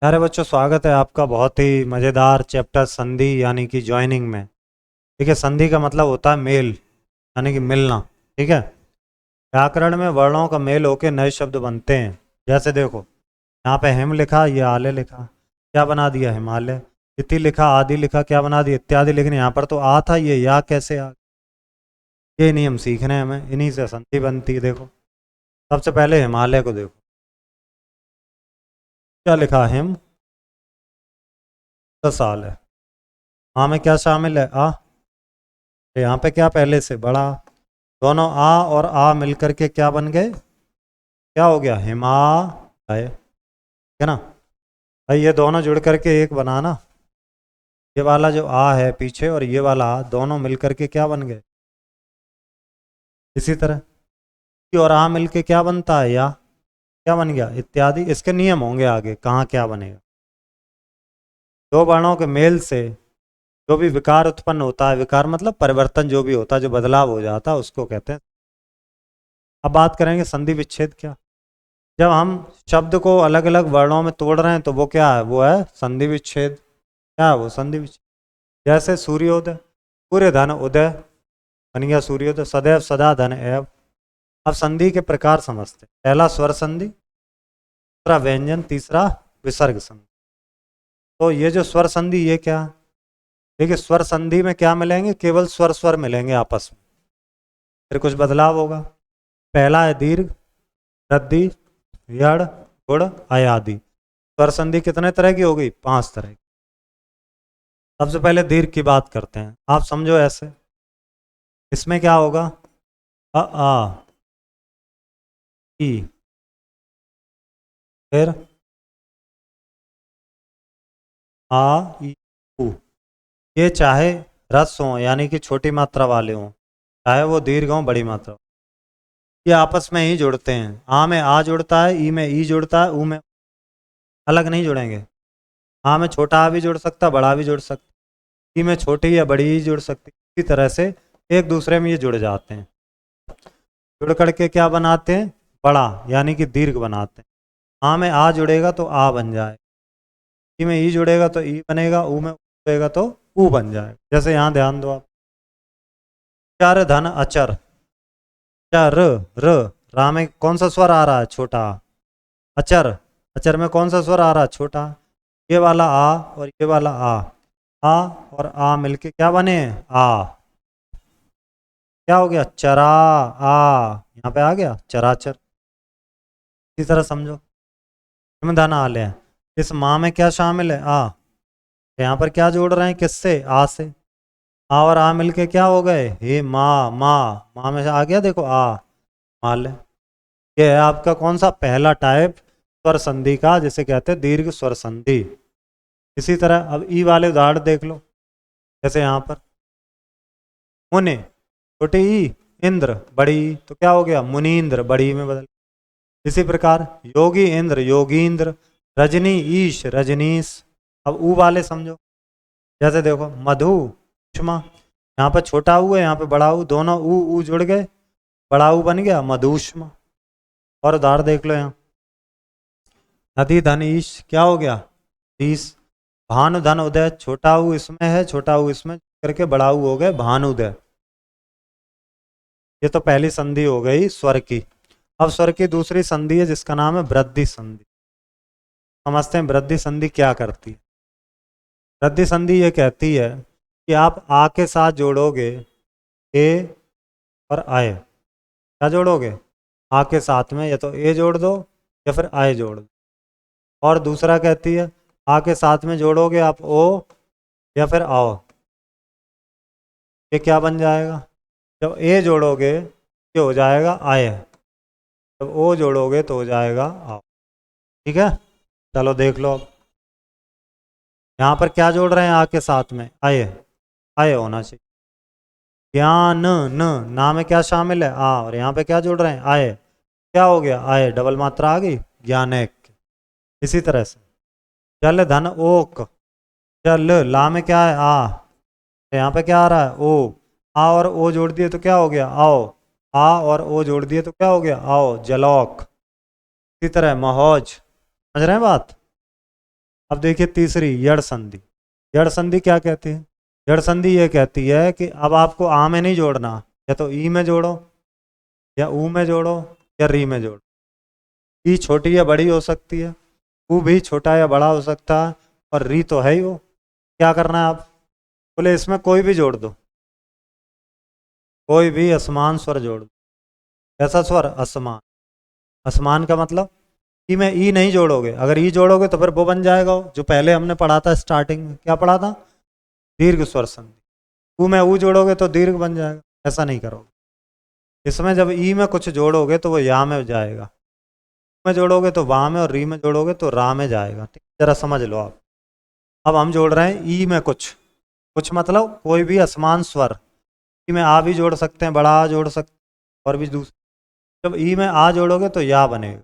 अरे बच्चों, स्वागत है आपका बहुत ही मज़ेदार चैप्टर संधि यानी कि ज्वाइनिंग में। ठीक है, संधि का मतलब होता है मेल यानी कि मिलना। ठीक है, व्याकरण में वर्णों का मेल होकर नए शब्द बनते हैं। जैसे देखो, यहाँ पे हिम लिखा, ये आले लिखा, क्या बना दिया? हिमालय। इति लिखा, आदि लिखा, क्या बना दिया? इत्यादि। लेकिन यहाँ पर तो आ था, ये या कैसे आ? ये नियम सीखने हैं हमें, इन्हीं से संधि बनती है। देखो, सबसे पहले हिमालय को देखो, क्या लिखा? हिम। 10 साल है। हाँ में क्या शामिल है? आ। यहाँ पे क्या पहले से बड़ा? दोनों आ और आ मिलकर के क्या बन गए? क्या हो गया? हिमालय। है ना भाई? ये दोनों जुड़ करके एक बना ना। ये वाला जो आ है पीछे और ये वाला आ, दोनों मिलकर के क्या बन गए? इसी तरह ये और आ मिलके क्या बनता है? या क्या बन गया? इत्यादि। इसके नियम होंगे आगे, कहाँ क्या बनेगा। दो वर्णों के मेल से जो भी विकार उत्पन्न होता है, विकार मतलब परिवर्तन जो भी होता है, जो बदलाव हो जाता है, उसको कहते हैं। अब बात करेंगे संधि विच्छेद क्या। जब हम शब्द को अलग अलग वर्णों में तोड़ रहे हैं तो वो क्या है? वो है संधि विच्छेद। क्या है वो? संधि विच्छेद। जैसे सूर्योदय, सूर्य धन उदय बन गया सूर्योदय। सदैव सदा धन एव। अब संधि के प्रकार समझते हैं। पहला स्वर संधि, दूसरा व्यंजन, तीसरा विसर्ग संधि। तो ये जो स्वर संधि, ये क्या? देखिए, स्वर संधि में क्या मिलेंगे? केवल स्वर स्वर मिलेंगे आपस में, फिर कुछ बदलाव होगा। पहला है दीर्घ, रद्दी, यड़, गुड़, अयादि। स्वर संधि कितने तरह की होगी? 5 तरह की। सबसे पहले दीर्घ की बात करते हैं। आप समझो ऐसे, इसमें क्या होगा? आ, ई, फिर आ, ई, उ। ये चाहे ह्रस्व हो यानी कि छोटी मात्रा वाले हों, चाहे वो दीर्घ हों बड़ी मात्रा, ये आपस में ही जुड़ते हैं। आ में आ जुड़ता है, ई में ई जुड़ता है, ऊ में अलग नहीं जुड़ेंगे। आ में छोटा आ भी जुड़ सकता, बड़ा भी जुड़ सकता, ई में छोटी या बड़ी ही जुड़ सकती। इसी तरह से एक दूसरे में ये जुड़ जाते हैं। जुड़ करके क्या बनाते हैं? बड़ा यानी कि दीर्घ बनाते हैं। आ में आ जुड़ेगा तो आ बन जाए, ई में ई जुड़ेगा तो ई बनेगा, ऊ में ऊ जुड़ेगा तो ऊ बन जाएगा। जैसे यहाँ ध्यान दो आप, चर धन अचर। चर, र, रा में कौन सा स्वर आ रहा है? छोटा। अचर, अचर में कौन सा स्वर आ रहा है? छोटा। ये वाला आ और ये वाला आ और आ मिलके क्या बने? आ। क्या हो गया? चरा। आ, यहाँ पे आ गया चराचर। इसी तरह समझो, इसमें धन आ ले। इस माँ में क्या शामिल है? आ। यहाँ पर क्या जोड़ रहे हैं? किससे? आ से। आ और आ मिलके क्या हो गए? हे माँ। माँ, माँ में से आ गया, देखो आ, माल। ये है आपका कौन सा? पहला टाइप स्वर संधि का, जिसे कहते हैं दीर्घ स्वर संधि। इसी तरह अब ई वाले उदाहरण देख लो। जैसे यहाँ पर मुनि, छोटी ई, इंद्र बड़ी ई, तो क्या हो गया? मुनीन्द्र, बड़ी ई में बदल। इसी प्रकार योगी इंद्र, योगींद्र। रजनी ईश, रजनीश। अब ऊ वाले समझो। जैसे देखो, मधु, ऊष्मा। यहाँ पर छोटा ऊ है, यहाँ पे बड़ा ऊ, दोनों ऊ ऊ जुड़ गए, बड़ा ऊ बन गया मधुष्मा। और उदाहरण देख लो यहाँ, नदी धन ईश, क्या हो गया? ईश। भानु धन उदय, छोटा ऊ इसमें है, छोटा ऊ इसमें करके बड़ा ऊ हो गए भानुदय। ये तो पहली संधि हो गई स्वर की। अब स्वर की दूसरी संधि है जिसका नाम है वृद्धि संधि। समझते हैं वृद्धि संधि क्या करती है। वृद्धि संधि ये कहती है कि आप आ के साथ जोड़ोगे ए और आए। क्या जोड़ोगे? आ के साथ में या तो ए जोड़ दो या फिर आए जोड़ दो। और दूसरा कहती है आ के साथ में जोड़ोगे आप ओ या फिर आओ। ये क्या बन जाएगा? जब ए जोड़ोगे ये हो जाएगा आए, जब ओ जोड़ोगे तो हो जाएगा आओ। ठीक है, चलो देख लो अब। यहाँ पर क्या जोड़ रहे हैं? आ के साथ में आए, आए होना चाहिए। ज्ञान, न, ना में क्या शामिल है? आ, और यहाँ पे क्या जोड़ रहे हैं? आए। क्या हो गया? आए, डबल मात्रा आ गई, ज्ञानेक। इसी तरह से जल धन ओक, जल, ला में क्या है? आ, तो यहाँ पे क्या आ रहा है? ओ। आ और ओ जोड़ दिए तो क्या हो गया? आओ। आ और ओ जोड़ दिए तो क्या हो गया? आओ, जलौक। इसी तरह महोज। समझ रहे हैं बात? अब देखिए तीसरी यड़ संधि। यड़ संधि क्या कहती है? यड़ संधि ये कहती है कि अब आपको आ में नहीं जोड़ना, या तो ई में जोड़ो, या ऊ में जोड़ो, या री में जोड़ो। ई छोटी या बड़ी हो सकती है, ऊ भी छोटा या बड़ा हो सकता है, और री तो है ही वो। क्या करना है आप? बोले इसमें कोई भी जोड़ दो, कोई भी असमान स्वर जोड़ दो। कैसा स्वर? असमान। असमान का मतलब ई में ई नहीं जोड़ोगे, अगर ई जोड़ोगे तो फिर वो बन जाएगा जो पहले हमने पढ़ा था स्टार्टिंग में। क्या पढ़ा था? दीर्घ स्वर संधि। ऊ में ऊ जोड़ोगे तो दीर्घ बन जाएगा, ऐसा नहीं करोगे। इसमें जब ई में कुछ जोड़ोगे तो वो या में जाएगा, में जोड़ोगे तो वाह में, और री में जोड़ोगे तो रा में जाएगा। ठीक, जरा समझ लो आप। अब हम जोड़ रहे हैं ई में कुछ, कुछ मतलब कोई भी असमान स्वर। ई में आ भी जोड़ सकते हैं, बड़ा आ जोड़ सकते हैं, और भी दूसरे। जब ई में आ जोड़ोगे तो या बनेगा,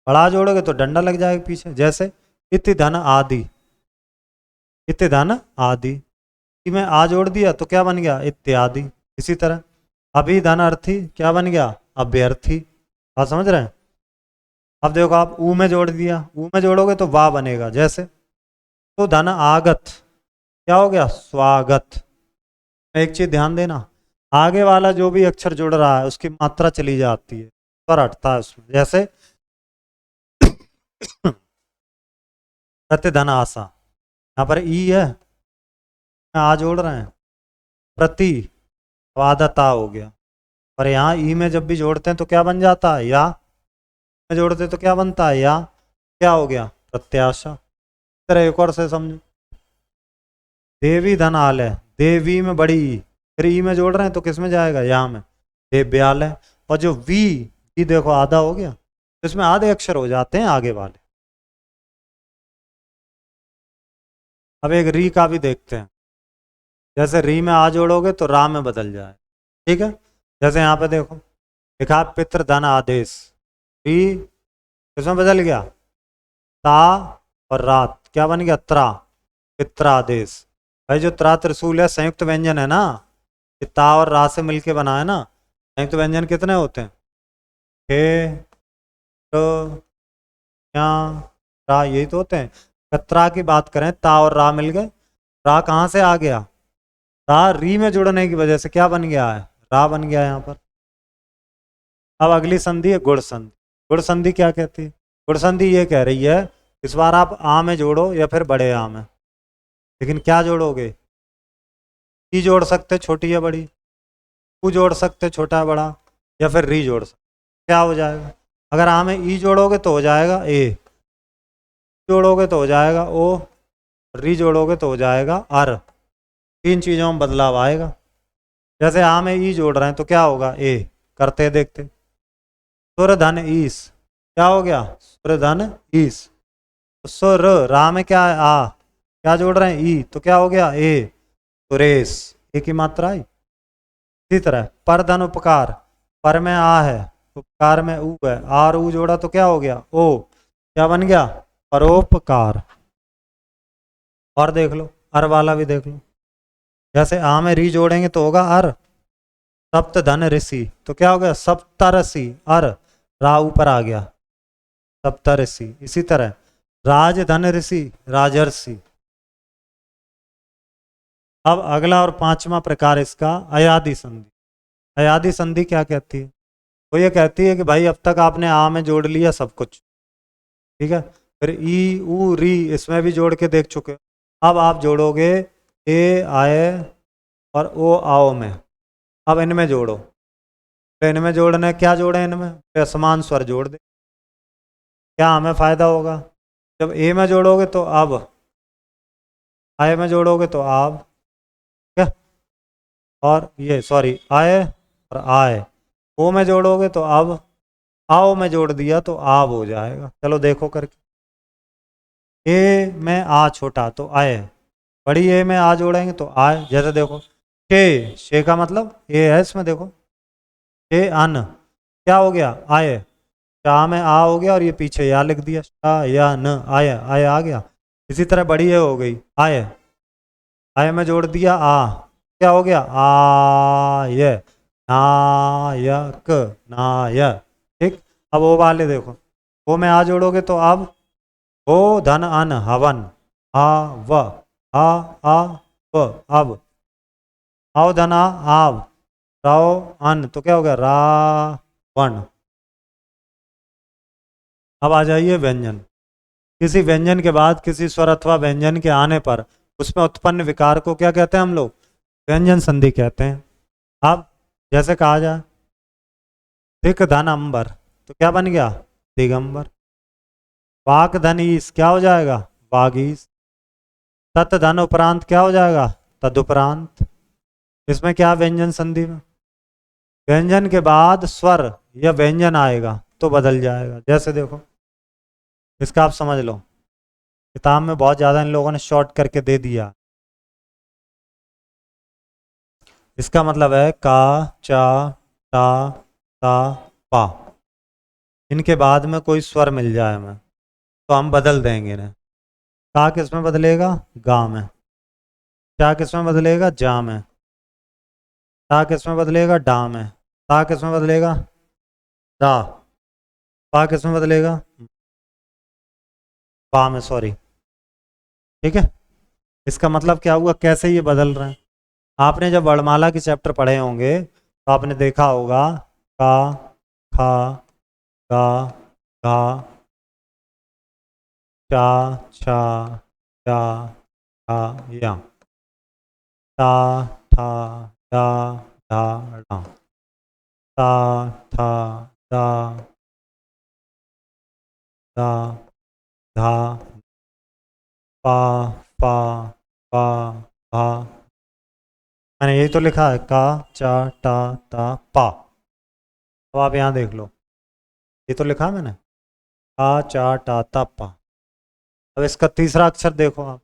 बड़ा जोड़ोगे तो डंडा लग जाएगा पीछे। जैसे इति धन आदि, इति धन आदि। ई में आ जोड़ दिया तो क्या बन गया? इत्यादि। इसी तरह अभी धन अर्थी क्या बन गया? अभ्यर्थी। बात समझ रहे हैं? अब देखो आप ऊ में जोड़ दिया, ऊ में जोड़ोगे तो वाह बनेगा। जैसे तो धन आगत क्या हो गया? स्वागत। एक चीज ध्यान देना, आगे वाला जो भी अक्षर जुड़ रहा है उसकी मात्रा चली जाती है, स्वर हटता है उसमें। जैसे प्रतिधन आशा, यहाँ पर ई है, आ जोड़ रहे हैं, प्रति वादता हो गया। और यहाँ ई में जब भी जोड़ते हैं तो क्या बन जाता है? या में जोड़ते तो क्या बनता है? या। क्या हो गया? प्रत्याशा। इस तरह एक और से समझो, देवी धन आलय, देवी में बड़ी ई, फिर ई में जोड़ रहे हैं तो किस में जाएगा? यहाँ में, देव्यालय। और जो वी देखो आधा हो गया, तो इसमें आधे अक्षर हो जाते हैं आगे वाले। अब एक री का भी देखते हैं। जैसे री में आ जोड़ोगे तो रा में बदल जाए। ठीक है, जैसे यहाँ पे देखो लिखा पितृ धन आदेश, री किसमें बदल गया? ता और रात क्या बन गया? त्रा, पित्रादेश। भाई जो त्रा त्रिशूल है संयुक्त व्यंजन है ना, ये ता और रा से मिलके बना है ना। संयुक्त व्यंजन कितने होते हैं? छः, तो या रा, यही तो होते हैं। कत्रा की बात करें, ता और रा मिल गए, रा कहाँ से आ गया? रा री में जुड़ने की वजह से क्या बन गया है? रा बन गया यहाँ पर। अब अगली संधि है गुण संधि। गुण संधि क्या कहती है? गुण संधि ये कह रही है इस बार आप आ में जोड़ो या फिर बड़े आ में, लेकिन क्या जोड़ोगे? ई जोड़ सकते छोटी या बड़ी, ऊ जोड़ सकते छोटा या बड़ा, या फिर री जोड़ सकते। क्या हो जाएगा? अगर आ में ई जोड़ोगे तो हो जाएगा ए, जोड़ोगे तो हो जाएगा ओ, री जोड़ोगे तो हो जाएगा अर। तीन चीजों में बदलाव आएगा। जैसे आ में ई जोड़ रहे हैं तो क्या होगा? ए। करते देखते, सुर धन ईस, क्या हो गया? सुर धन ईस। सुर रा में क्या है? आ, क्या जोड़ रहे हैं? ई, तो क्या हो गया? ए, सुरेश। एक ही मात्रा आई। इसी तरह पर धन उपकार, पर में आ है, उपकार में ऊ है, आर ऊ जोड़ा तो क्या हो गया? ओ, क्या बन गया? परोपकार। और देख लो, अर वाला भी देख लो। जैसे आ में री जोड़ेंगे तो होगा अर। सप्त धन ऋषि तो क्या हो गया? सप्तऋषि, अर, रा ऊपर आ गया, सप्तऋषि। इसी तरह राज धन ऋषि, राजर्षि। अब अगला और पांचवा प्रकार इसका अयादि संधि। अयादि संधि क्या कहती है? वो ये कहती है कि भाई अब तक आपने आ में जोड़ लिया सब कुछ, ठीक है, फिर ई ऊ री इसमें भी जोड़ के देख चुके हो। अब आप जोड़ोगे ए आए और ओ आओ में। अब इनमें जोड़ो, तो इनमें जोड़ने क्या जोड़े? इनमें असमान स्वर जोड़ दे। क्या हमें फायदा होगा? जब ए में जोड़ोगे तो अब, आए में जोड़ोगे तो आप, क्या, और ये सॉरी आए और आए। ओ में जोड़ोगे तो अब, आओ में जोड़ दिया तो आब हो जाएगा। चलो देखो करके। ए में आ छोटा तो आए, बड़ी ए में आ जोड़ेंगे तो आए। जैसे देखो शे का मतलब ए है इसमें, देखो शे अन, क्या हो गया? आए। शाह में आ हो गया और ये पीछे या लिख दिया, शाह या न, आया, आया आ गया। इसी तरह बड़ी ए हो गई आए, आय में जोड़ दिया आ, क्या हो गया? आय, नायक, नाय। ठीक, अब वो वाले देखो, वो में आ जोड़ोगे तो अब, हो धन अन हवन, आ व, आ व, अब। आओ धन आ, आव, राओ अन, तो क्या हो गया रावण। अब आ जाइए व्यंजन। किसी व्यंजन के बाद किसी स्वर अथवा व्यंजन के आने पर उसमें उत्पन्न विकार को क्या कहते हैं हम लोग? व्यंजन संधि कहते हैं। अब जैसे कहा जाए दिक धन अंबर, तो क्या बन गया? दिगंबर। वाक धन ईस, क्या हो जाएगा? वागीस। तत् धन उपरांत, क्या हो जाएगा? तदुपरांत। इसमें क्या व्यंजन संधि में व्यंजन के बाद स्वर या व्यंजन आएगा तो बदल जाएगा। जैसे देखो, इसका आप समझ लो, किताब में बहुत ज्यादा इन लोगों ने शॉर्ट करके दे दिया। इसका मतलब है का, चा, टा, ता, पा, इनके बाद में कोई स्वर मिल जाए हमें तो हम बदल देंगे इन्हें। का किस में बदलेगा? गा में। चा किस में बदलेगा? जा में। ता किस में बदलेगा? डा में। ता किस में बदलेगा? दा। पा किस में बदलेगा? पा में, सॉरी। ठीक है, इसका मतलब क्या हुआ, कैसे ये बदल रहे हैं? आपने जब वर्णमाला के चैप्टर पढ़े होंगे तो आपने देखा होगा का, खा, गा, घा, चा, छा, या, हा, या, ता, ठा, डा, ढा, डा, ता, ठा, डा, दा, धा, पा, पा, पा, भा। मैंने यही तो लिखा है, का, चा, टा, ता, पा। तो आप यहाँ देख लो, ये तो लिखा है मैंने, का, चा, टा, ता, पा। अब इसका तीसरा अक्षर देखो आप,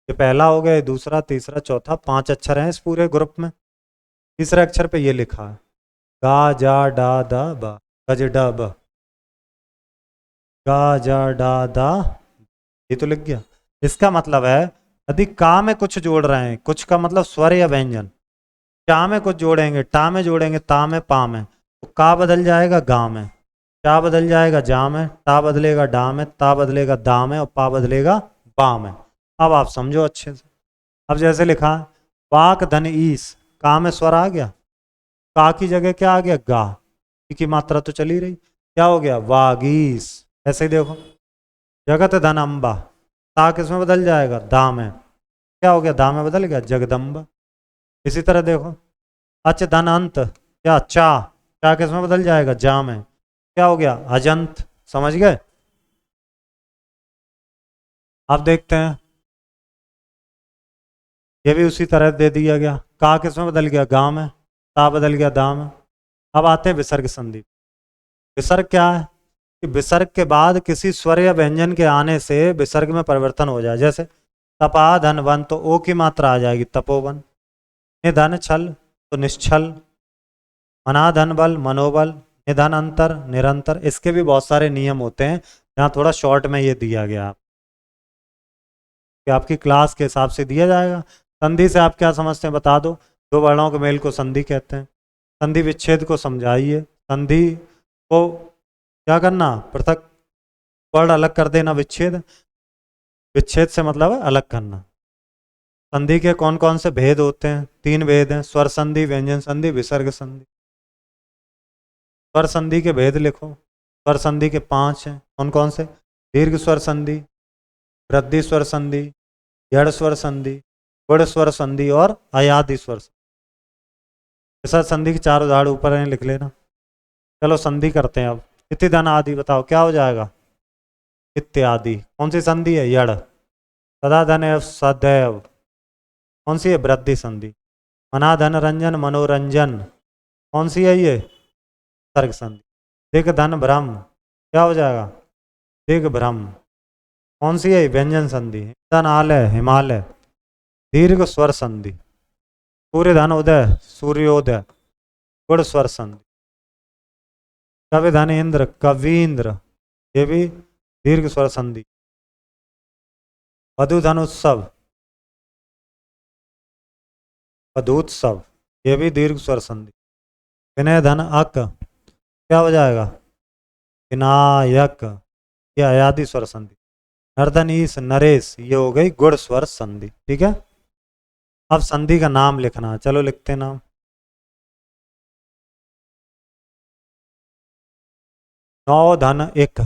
ये पहला हो गया, ये दूसरा, तीसरा, चौथा, 5 अक्षर हैं इस पूरे ग्रुप में। तीसरे अक्षर पे ये लिखा है गा, जा, डा, दा, बा, गज, डा, ब, गा, जा, डा, दा, ये तो लिख गया। इसका मतलब है यदि का में कुछ जोड़ रहे हैं, कुछ का मतलब स्वर या व्यंजन, चा में कुछ जोड़ेंगे, टा में जोड़ेंगे, ता में, पा में, तो का बदल जाएगा गा में, चा बदल जाएगा जा में, टा बदलेगा डा में, ता बदलेगा दा में, और पा बदलेगा बा में। अब आप समझो अच्छे से। अब जैसे लिखा वाक धन ईस, का में स्वर आ गया, का की जगह क्या आ गया? गा, की मात्रा तो चली रही, क्या हो गया? वागीस। ऐसे ही देखो, जगत धन अम्बा, ता किस में बदल जाएगा? दा में, क्या हो गया? दा में बदल गया, जगदम्बा। इसी तरह देखो, अच धन अंत, क्या? चा, चा किस में बदल जाएगा? जा में, क्या हो गया? अजंत। समझ गए? अब देखते हैं, ये भी उसी तरह दे दिया गया। का किस में बदल गया? गा में। ता बदल गया दा में। अब आते हैं विसर्ग संधि। विसर्ग क्या है? कि विसर्ग के बाद किसी स्वर या व्यंजन के आने से विसर्ग में परिवर्तन हो जाए। जैसे तपा धन वन, तो ओ की मात्रा आ जाएगी तपोवन। निधन छल, तो निश्छल। मना धन बल, मनोबल। निधन अंतर, निरंतर। इसके भी बहुत सारे नियम होते हैं, यहाँ थोड़ा शॉर्ट में ये दिया गया कि आपकी क्लास के हिसाब से दिया जाएगा। संधि से आप क्या समझते हैं बता दो? दो वर्णों के मेल को संधि कहते हैं। संधि विच्छेद को समझाइए। संधि को क्या करना? पृथक वर्ण अलग कर देना, विच्छेद। विच्छेद से मतलब है अलग करना। संधि के कौन कौन से भेद होते हैं? 3 भेद हैं, स्वर संधि, व्यंजन संधि, विसर्ग संधि। स्वर संधि के भेद लिखो। स्वर संधि के 5 हैं, कौन कौन से? दीर्घ स्वर संधि, वृद्धि स्वर संधि, जड़ स्वर संधि, गुण स्वर संधि और अयादि स्वर संधि। विसर्ग संधि के 4 उदाहरण ऊपर हैं, लिख लेना। चलो संधि करते हैं अब। इति धन आदि बताओ क्या हो जाएगा? इत्यादि। कौन सी संधि है? यड़। सदा धन एव सदैव, कौन सी है? वृद्धि संधि। मना धन रंजन, मनोरंजन, कौन सी है ये? सर्ग संधि। दिग धन भ्रम, क्या हो जाएगा? दिग भ्रम। कौन सी है? व्यंजन संधि। धन आलय, हिमालय, दीर्घ स्वर संधि। सूर्य धन उदय, सूर्योदय, गुण स्वर संधि। कवि धन इंद्र, कवींद्र, ये भी दीर्घ स्वर संधि। वधु धन उत्सव, वधूत्सव, ये भी दीर्घ स्वर संधि। विनय धन अक, क्या हो जाएगा? विनायक, ये अयादि स्वर संधि। नर्दनीश, नरेश, ये हो गई गुण स्वर संधि। ठीक है, अब संधि का नाम लिखना, चलो लिखते हैं नाम। नौ धन एक।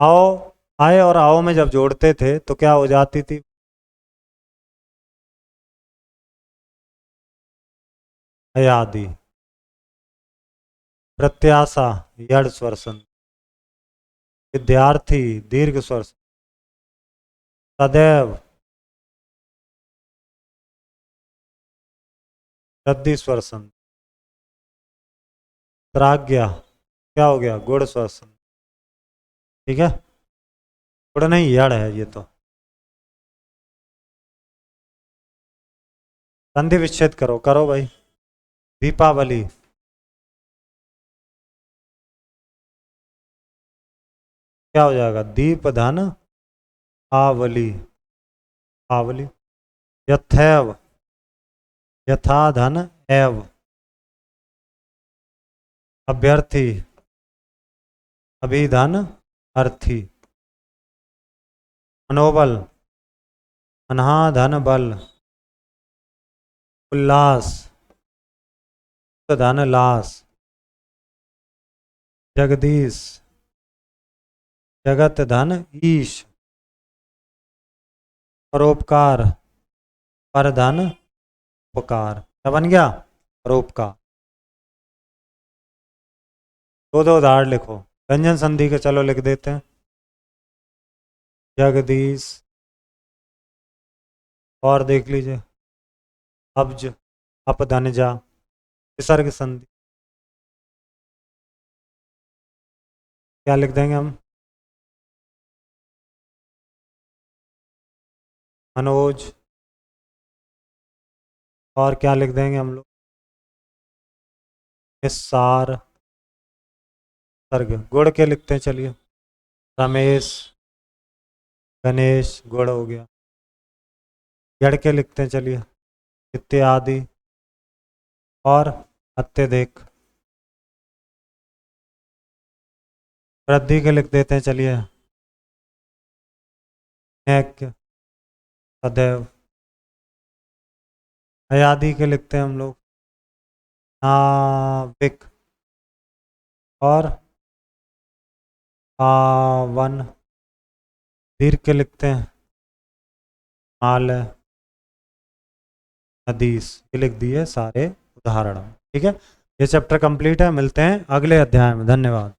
आओ, आए और आओ में जब जोड़ते थे तो क्या हो जाती थी? अयादि। प्रत्याशा, यड़ स्वर संधि। विद्यार्थी, दीर्घ स्वर संधि। सदैव, रद्दी स्वर संधि। प्राज्ञा, क्या हो गया? गुण स्वर संधि। ठीक है, गुण नहीं यड़ है ये तो। संधि विच्छेद करो, करो भाई। दीपावली, क्या हो जाएगा? दीप धन आवली, आवली। यथैव, यथा धन एव। अभ्यर्थी, अभिधन अर्थी। मनोबल, अनहा धन बल। उल्लास, धन लास। जगदीश, जगत धन ईश। परोपकार, पर धन उपकार। क्या बन गया? परोपकार। दो दो उदाहरण लिखो। व्यंजन संधि के चलो लिख देते हैं। जगदीश, और देख लीजिए अब्ज, अपधनजा। विसर्ग संधि क्या लिख देंगे हम? मनोज, और क्या लिख देंगे हम लोग? निस्सार। सर्ग, गुण के लिखते हैं चलिए। रमेश, गणेश, गुण हो गया। जड़ के लिखते हैं चलिए। इत्यादि, और अत्यधिक। वृद्धि के लिख देते हैं चलिए। ऐक्य, सदैव। अयादि के लिखते हैं हम लोग। नाविक, और आवन। दीर्घ के लिखते हैं। माल, नदीस। ये लिख दिए सारे उदाहरण। ठीक है, ये चैप्टर कंप्लीट है। मिलते हैं अगले अध्याय में। धन्यवाद।